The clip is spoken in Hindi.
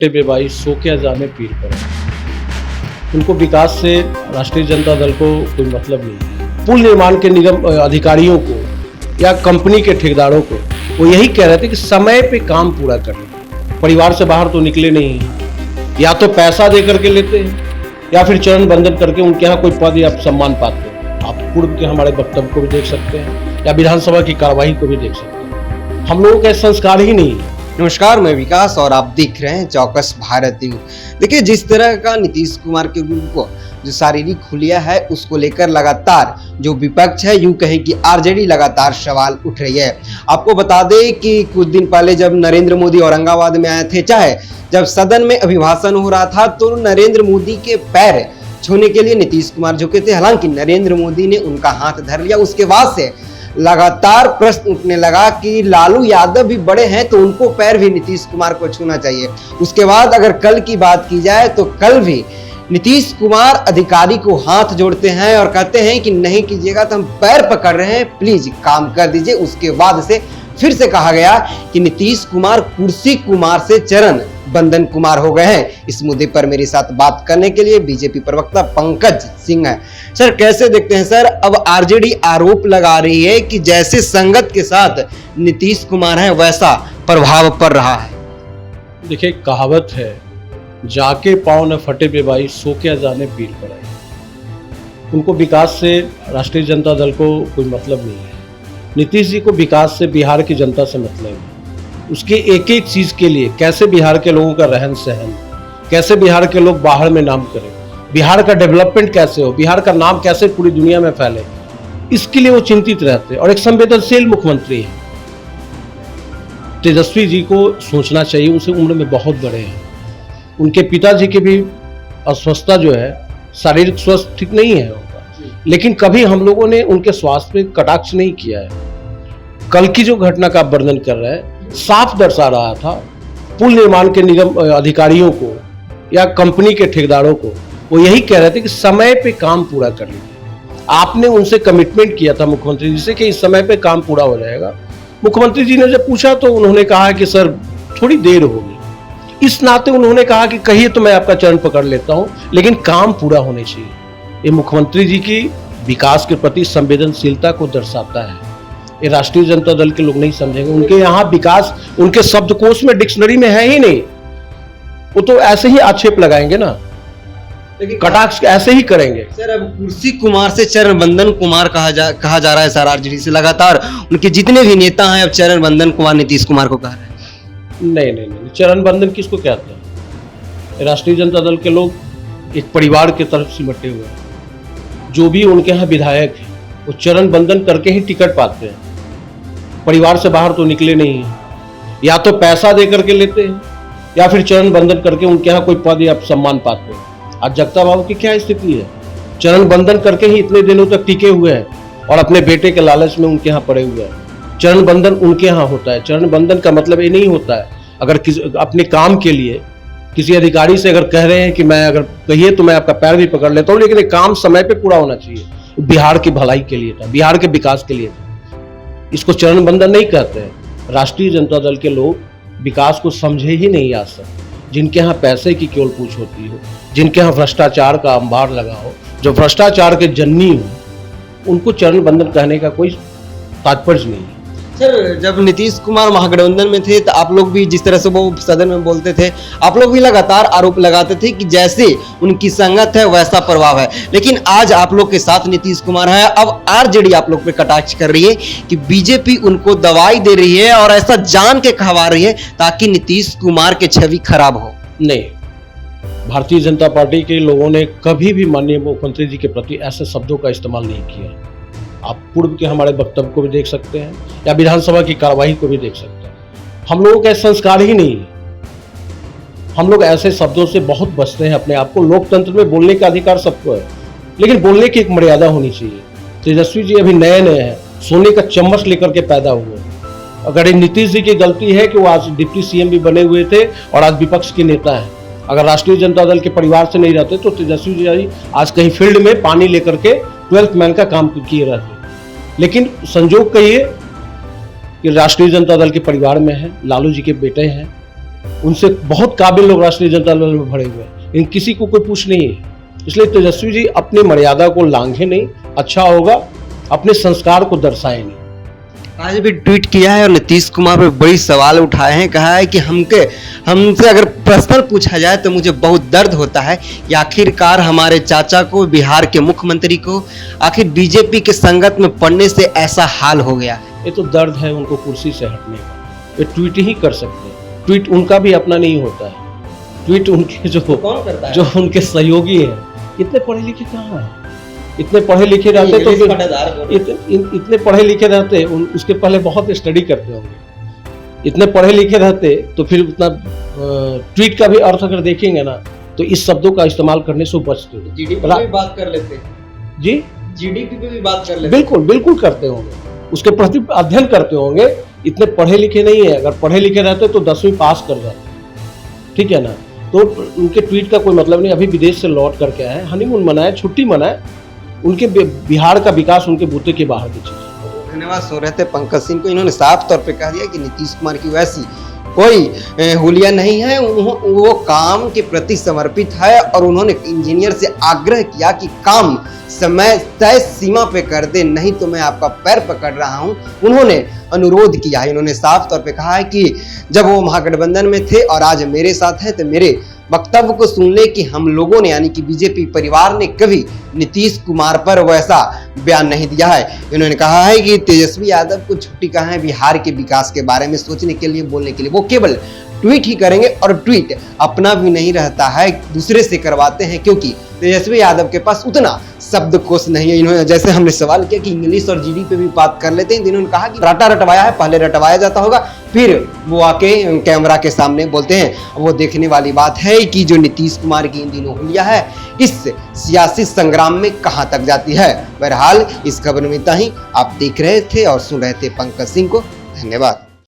पे भाई सो क्या जाने पीर पर। उनको विकास से राष्ट्रीय जनता दल को कोई मतलब नहीं है। पुल निर्माण के निगम अधिकारियों को या कंपनी के ठेकेदारों को वो यही कह रहे थे कि समय पे काम पूरा करें। परिवार से बाहर तो निकले नहीं हैं, या तो पैसा दे करके लेते हैं या फिर चरण बंधन करके उनके यहाँ कोई पद या सम्मान पाते हैं। आप पूर्व के हमारे वक्तव्य को भी देख सकते हैं या विधानसभा की कार्यवाही को भी देख सकते हैं। हम लोगों के संस्कार ही नहीं है। नमस्कार, मैं विकास और आप देख रहे हैं चौकस भारत न्यूज। देखिए, जिस तरह का नीतीश कुमार के ग्रुप को जो शारीरिक हुलिया है उसको लेकर लगातार जो विपक्ष है, यूं कहें कि आरजेडी लगातार सवाल उठ रही है। आपको बता दें कि कुछ दिन पहले जब नरेंद्र मोदी औरंगाबाद में आए थे, चाहे जब सदन में अभिभाषण हो रहा था तो नरेंद्र मोदी के पैर छूने के लिए नीतीश कुमार झुके थे। हालांकि नरेंद्र मोदी ने उनका हाथ धर लिया। उसके बाद से लगातार प्रश्न उठने लगा कि लालू यादव भी बड़े हैं तो उनको पैर भी नीतीश कुमार को छूना चाहिए। उसके बाद अगर कल की बात की जाए तो कल भी नीतीश कुमार अधिकारी को हाथ जोड़ते हैं और कहते हैं कि नहीं कीजिएगा तो हम पैर पकड़ रहे हैं, प्लीज काम कर दीजिए। उसके बाद से फिर से कहा गया कि नीतीश कुमार कुर्सी कुमार से चरण बंधन कुमार हो गए हैं। इस मुद्दे पर मेरे साथ बात करने के लिए बीजेपी प्रवक्ता पंकज सिंह है। सर, कैसे देखते हैं सर, अब आरजेडी आरोप लगा रही है कि जैसे संगत के साथ नीतीश कुमार है वैसा प्रभाव पड़ रहा है। देखिए, कहावत है, जाके पाँव न फटे पे भाई सो क्या जाने पीर पर आए। उनको विकास से राष्ट्रीय जनता दल को कोई मतलब नहीं है। नीतीश जी को विकास से बिहार की जनता से मतलब है। उसके एक एक चीज के लिए कैसे बिहार के लोगों का रहन सहन, कैसे बिहार के लोग बाहर में नाम करें, बिहार का डेवलपमेंट कैसे हो, बिहार का नाम कैसे पूरी दुनिया में फैले, इसके लिए वो चिंतित रहते हैं। और एक संवेदनशील मुख्यमंत्री है। तेजस्वी जी को सोचना चाहिए, उनसे उम्र में बहुत बड़े हैं। उनके पिताजी की भी अस्वस्थता जो है, शारीरिक स्वास्थ्य ठीक नहीं है उनका, लेकिन कभी हम लोगों ने उनके स्वास्थ्य पे कटाक्ष नहीं किया है। कल की जो घटना का आप वर्णन कर रहे हैं साफ दर्शा रहा था। पुल निर्माण के निगम अधिकारियों को या कंपनी के ठेकेदारों को वो यही कह रहे थे कि समय पे काम पूरा कर लीजिए। आपने उनसे कमिटमेंट किया था मुख्यमंत्री जी से कि इस समय पे काम पूरा हो जाएगा। मुख्यमंत्री जी ने जब पूछा तो उन्होंने कहा कि सर थोड़ी देर होगी। इस नाते उन्होंने कहा कि कहिए तो मैं आपका चरण पकड़ लेता हूं, लेकिन काम पूरा होने चाहिए। ये मुख्यमंत्री जी की विकास के प्रति संवेदनशीलता को दर्शाता है। ये राष्ट्रीय जनता दल के लोग नहीं समझेंगे। उनके यहाँ विकास उनके शब्दकोश में, डिक्शनरी में है ही नहीं। वो तो ऐसे ही आक्षेप लगाएंगे ना, कटाक्ष ऐसे ही करेंगे। सर, अब कुर्सी कुमार से चरण बंधन कुमार कहा जा रहा है सर। आरजेडी से लगातार उनके जितने भी नेता हैं अब चरण बंधन कुमार नीतीश कुमार को कह रहे हैं। नहीं, चरण बंधन किसको कहते हैं? राष्ट्रीय जनता दल के लोग एक परिवार के तरफ सिमटे हुए हैं। जो भी उनके यहाँ विधायक है वो चरण बंधन करके ही टिकट पाते हैं। परिवार से बाहर तो निकले नहीं हैं, या तो पैसा दे करके लेते हैं या फिर चरण बंधन करके उनके यहाँ कोई पद या सम्मान पाते हैं। आज जगता बाबू की क्या स्थिति है? चरण बंधन करके ही इतने दिनों तक टिके हुए हैं और अपने बेटे के लालच में उनके यहाँ पड़े हुए हैं। चरण बंधन उनके यहाँ होता है। चरण बंधन का मतलब ये नहीं होता है अगर अपने काम के लिए किसी अधिकारी से अगर कह रहे हैं कि मैं अगर कहिए तो मैं आपका पैर भी पकड़ लेता हूँ, लेकिन ये काम समय पे पूरा होना चाहिए। बिहार की भलाई के लिए था, बिहार के विकास के लिए था। इसको चरण बंधन नहीं कहते हैं। राष्ट्रीय जनता दल के लोग विकास को समझे ही नहीं आज तक। जिनके यहाँ पैसे की केवल पूछ होती हो, जिनके यहाँ भ्रष्टाचार का अंबार लगा हो, जो भ्रष्टाचार के जन्नी हो, उनको चरण बंधन कहने का कोई तात्पर्य नहीं है। सर, जब नीतीश कुमार महागठबंधन में थे तो आप लोग भी जिस तरह से वो सदन में बोलते थे, आप लोग भी लगातार आरोप लगाते थे कि जैसे उनकी संगत है वैसा प्रभाव है। लेकिन आज आप लोग के साथ नीतीश कुमार है। अब आरजेडी आप लोग पे कटाक्ष कर रही है कि बीजेपी उनको दवाई दे रही है और ऐसा जान के कहवा रही है ताकि नीतीश कुमार की छवि खराब हो। नहीं, भारतीय जनता पार्टी के लोगों ने कभी भी माननीय मुख्यमंत्री जी के प्रति ऐसे शब्दों का इस्तेमाल नहीं किया। आप पूर्व के हमारे वक्तव्य को भी देख सकते हैं या विधानसभा की कार्यवाही को भी देख सकते हैं। हम लोगों का संस्कार ही नहीं है। हम लोग ऐसे शब्दों से बहुत बचते हैं। अपने आप को, लोकतंत्र में बोलने का अधिकार सबको है, लेकिन बोलने की एक मर्यादा होनी चाहिए। तेजस्वी जी अभी नए हैं, सोने का चम्मच लेकर के पैदा हुए। अगर ये नीतीश जी की गलती है कि वो आज डिप्टी सीएम भी बने हुए थे और आज विपक्ष के नेता हैं। अगर राष्ट्रीय जनता दल के परिवार से नहीं रहते तो तेजस्वी जी आज कहीं फील्ड में पानी लेकर के 12th मैन का काम किए रहते। लेकिन संजोग कहिए कि राष्ट्रीय जनता दल के परिवार में है, लालू जी के बेटे हैं, उनसे बहुत काबिल लोग राष्ट्रीय जनता दल में भरे हुए हैं, इन किसी को कोई पूछ नहीं है। इसलिए तेजस्वी जी अपनी मर्यादा को लांघे नहीं, अच्छा होगा अपने संस्कार को दर्शाए नहीं। आज भी ट्वीट किया है और नीतीश कुमार पे बड़ी सवाल उठाए हैं, कहा है कि हमसे अगर पर्सनल पूछा जाए तो मुझे बहुत दर्द होता है कि आखिरकार हमारे चाचा को, बिहार के मुख्यमंत्री को आखिर बीजेपी के संगत में पड़ने से ऐसा हाल हो गया। ये तो दर्द है उनको कुर्सी से हटने का, ये ट्वीट ही कर सकते हैं। ट्वीट उनका भी अपना नहीं होता है, ट्वीट उनके जो कौन करता है? जो उनके सहयोगी हैं। इतने पढ़े लिखे कहाँ हैं? इतने पढ़े लिखे रहते तो इतने पढ़े लिखे रहते उसके पहले बहुत स्टडी करते होंगे। इतने पढ़े लिखे रहते तो फिर उतना ट्वीट का भी अर्थ अगर देखेंगे ना तो इस शब्दों का इस्तेमाल करने से बचते। जीडीपी पे भी बात कर लेते जी, जीडीपी पे भी बात कर लेते। बिल्कुल बिल्कुल करते होंगे, उसके प्रति अध्ययन करते होंगे। इतने पढ़े लिखे नहीं है, अगर पढ़े लिखे रहते तो 10वीं पास कर जाते, ठीक है ना। तो उनके ट्वीट का कोई मतलब नहीं। अभी विदेश से लौट करके आए, हनीमून मनाए, छुट्टी मनाए। उनके बिहार का विकास उनके बूते के बाहर की चीज। धन्यवाद सो रहे थे पंकज सिंह को। इन्होंने साफ तौर पे कह दिया कि नीतीश कुमार की वैसी कोई हुलिया नहीं है, वो काम के प्रति समर्पित है और उन्होंने इंजीनियर से आग्रह किया कि काम समय तय सीमा पे कर दे, नहीं तो मैं आपका पैर पकड़ रहा हूं। उन्होंने अनुरोध किया है, इन्होंने साफ तौर पे कहा है कि जब वो महागठबंधन में थे और आज मेरे साथ हैं तो मेरे वक्तव्य को सुन ले कि हम लोगों ने यानी कि बीजेपी परिवार ने कभी नीतीश कुमार पर वैसा बयान नहीं दिया है। इन्होंने कहा है कि तेजस्वी यादव को छुट्टी कहाँ है बिहार के विकास के बारे में सोचने के लिए, बोलने के लिए। वो केवल ट्वीट ही करेंगे और ट्वीट अपना भी नहीं रहता है, दूसरे से करवाते हैं, क्योंकि तेजस्वी यादव के पास उतना शब्दकोश नहीं है। इन्होंने, जैसे हमने सवाल किया कि इंग्लिश और जीडी पे भी बात कर लेते हैं, इन्होंने कहा कि रटा रटवाया है, पहले रटवाया जाता होगा फिर वो आके कैमरा के सामने बोलते हैं। वो देखने वाली बात है कि जो नीतीश कुमार की इन दिनों हुलिया है इस सियासी संग्राम में कहां तक जाती है। बहरहाल इस खबर में इतना ही। आप देख रहे थे और सुन रहे थे पंकज सिंह को। धन्यवाद।